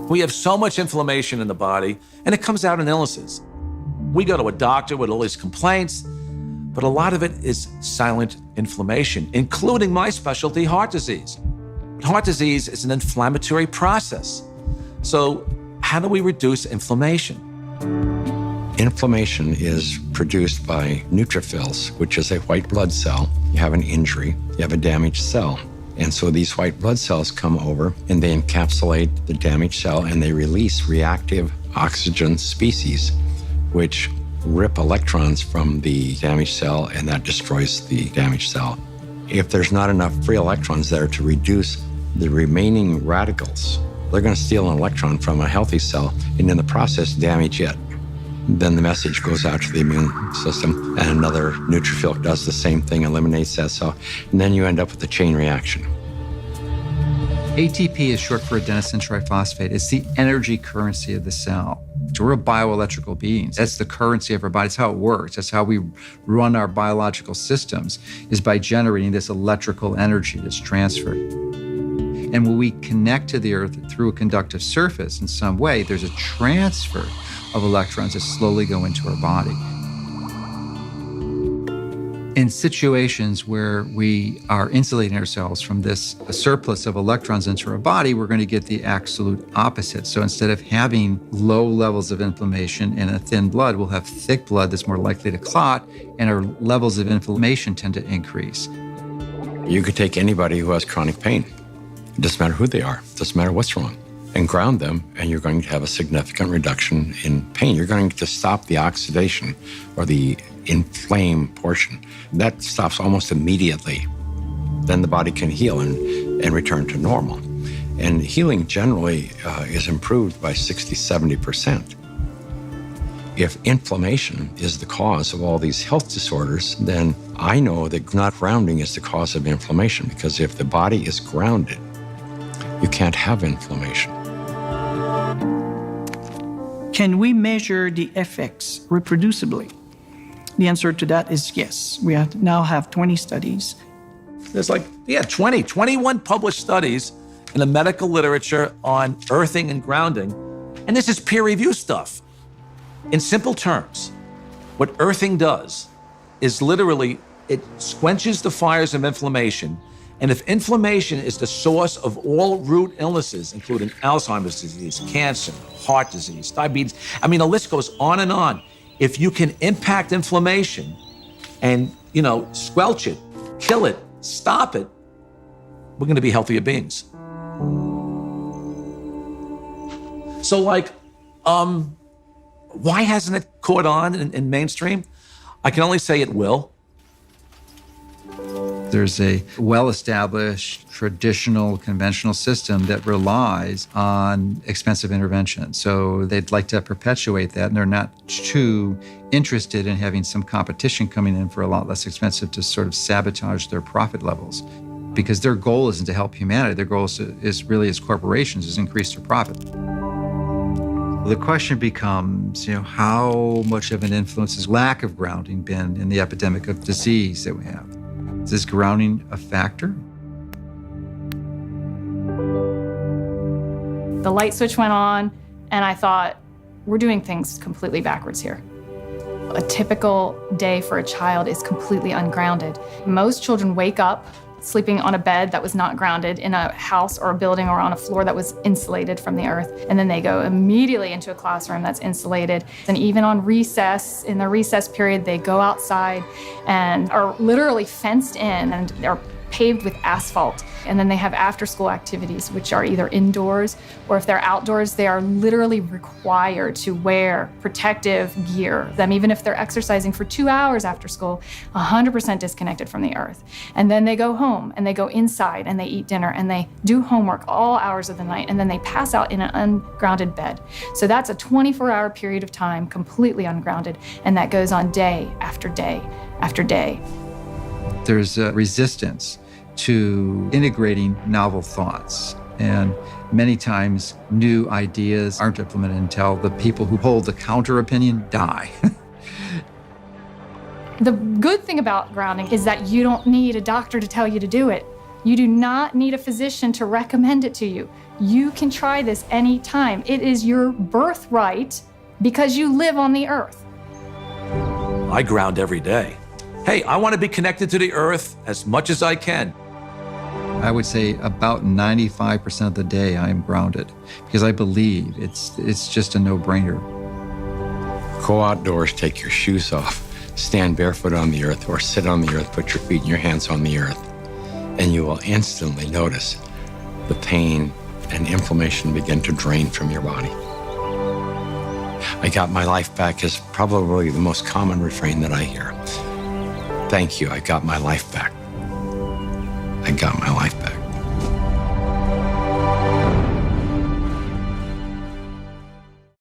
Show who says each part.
Speaker 1: We have so much inflammation in the body, and it comes out in illnesses. We go to a doctor with all these complaints, but a lot of it is silent inflammation, including my specialty, heart disease. Heart disease is an inflammatory process. So how do we reduce inflammation?
Speaker 2: Inflammation is produced by neutrophils, which is a white blood cell. You have an injury, you have a damaged cell. And so these white blood cells come over and they encapsulate the damaged cell and they release reactive oxygen species, which rip electrons from the damaged cell, and that destroys the damaged cell. If there's not enough free electrons there to reduce the remaining radicals, they're going to steal an electron from a healthy cell and in the process damage it. Then the message goes out to the immune system and another neutrophil does the same thing, eliminates that cell, and then you end up with a chain reaction.
Speaker 3: ATP is short for adenosine triphosphate. It's the energy currency of the cell. So we're bioelectrical beings. That's the currency of our body. That's how it works. That's how we run our biological systems, is by generating this electrical energy that's transferred. And when we connect to the earth through a conductive surface in some way, there's a transfer of electrons that slowly go into our body. In situations where we are insulating ourselves from this surplus of electrons into our body, we're going to get the absolute opposite. So instead of having low levels of inflammation and a thin blood, we'll have thick blood that's more likely to clot, and our levels of inflammation tend to increase.
Speaker 2: You could take anybody who has chronic pain. It doesn't matter who they are. It doesn't matter what's wrong. And ground them, and you're going to have a significant reduction in pain. You're going to stop the oxidation or the inflamed portion. That stops almost immediately. Then the body can heal and return to normal. And healing generally is improved by 60, 70%. If inflammation is the cause of all these health disorders, then I know that not grounding is the cause of inflammation, because if the body is grounded, you can't have inflammation.
Speaker 4: Can we measure the effects reproducibly? The answer to that is yes. We now have 20 studies.
Speaker 1: There's 21 published studies in the medical literature on earthing and grounding. And this is peer-reviewed stuff. In simple terms, what earthing does is literally, it quenches the fires of inflammation. And if inflammation is the source of all root illnesses, including Alzheimer's disease, cancer, heart disease, diabetes, I mean, the list goes on and on. If you can impact inflammation and, squelch it, kill it, stop it, we're going to be healthier beings. So why hasn't it caught on in mainstream? I can only say it will.
Speaker 3: There's a well-established, traditional, conventional system that relies on expensive intervention. So they'd like to perpetuate that, and they're not too interested in having some competition coming in for a lot less expensive to sort of sabotage their profit levels. Because their goal isn't to help humanity. Their goal is really, as corporations, is increase their profit. The question becomes, how much of an influence has lack of grounding been in the epidemic of disease that we have? Is grounding a factor?
Speaker 5: The light switch went on, and I thought, we're doing things completely backwards here. A typical day for a child is completely ungrounded. Most children wake up sleeping on a bed that was not grounded in a house or a building or on a floor that was insulated from the earth. And then they go immediately into a classroom that's insulated. And even on recess, in the recess period, they go outside and are literally fenced in and are paved with asphalt. And then they have after-school activities, which are either indoors or if they're outdoors, they are literally required to wear protective gear. Even if they're exercising for 2 hours after school, 100% disconnected from the earth. And then they go home and they go inside and they eat dinner and they do homework all hours of the night, and then they pass out in an ungrounded bed. So that's a 24-hour period of time completely ungrounded, and that goes on day after day after day.
Speaker 3: There's a resistance to integrating novel thoughts. And many times, new ideas aren't implemented until the people who hold the counter opinion die.
Speaker 5: The good thing about grounding is that you don't need a doctor to tell you to do it. You do not need a physician to recommend it to you. You can try this anytime. It is your birthright because you live on the earth.
Speaker 1: I ground every day. Hey, I want to be connected to the earth as much as I can.
Speaker 3: I would say about 95% of the day I am grounded because I believe it's just a no-brainer.
Speaker 2: Go outdoors, take your shoes off, stand barefoot on the earth, or sit on the earth, put your feet and your hands on the earth, and you will instantly notice the pain and inflammation begin to drain from your body. I got my life back is probably the most common refrain that I hear. Thank you, I got my life back. I got my life back.